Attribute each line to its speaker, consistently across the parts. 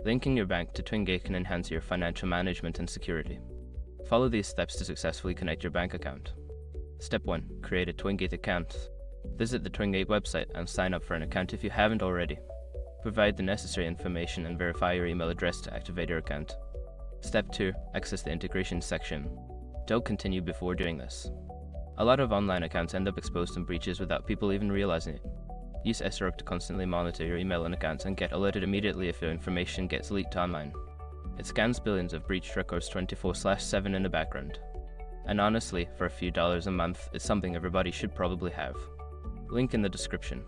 Speaker 1: Linking your bank to Twingate can enhance your financial management and security. Follow these steps to successfully connect your bank account. Step 1. Create a Twingate account. Visit the Twingate website and sign up for an account if you haven't already. Provide the necessary information and verify your email address to activate your account. Step 2. Access the integration section. Don't continue before doing this. A lot of online accounts end up exposed to breaches without people even realizing it. Use SROC to constantly monitor your email and accounts and get alerted immediately if your information gets leaked online. It scans billions of breached records 24/7 in the background. And honestly, for a few dollars a month, it's something everybody should probably have. Link in the description.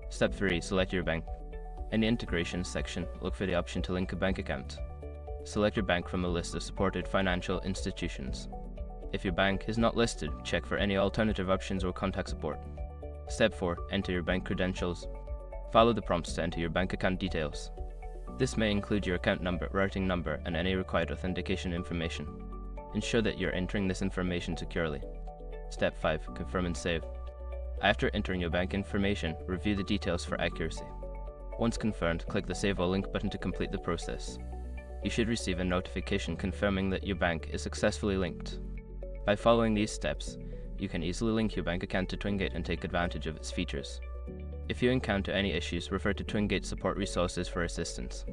Speaker 1: Step 3. Select your bank. In the integration section, look for the option to link a bank account. Select your bank from a list of supported financial institutions. If your bank is not listed, check for any alternative options or contact support. Step 4. Enter your bank credentials. Follow the prompts to enter your bank account details. This may include your account number, routing number, and any required authentication information. Ensure that you're entering this information securely. Step 5. Confirm and save. After entering your bank information, review the details for accuracy. Once confirmed, click the Save or Link button to complete the process. You should receive a notification confirming that your bank is successfully linked. By following these steps, you can easily link your bank account to Twingate and take advantage of its features. If you encounter any issues, refer to Twingate support resources for assistance.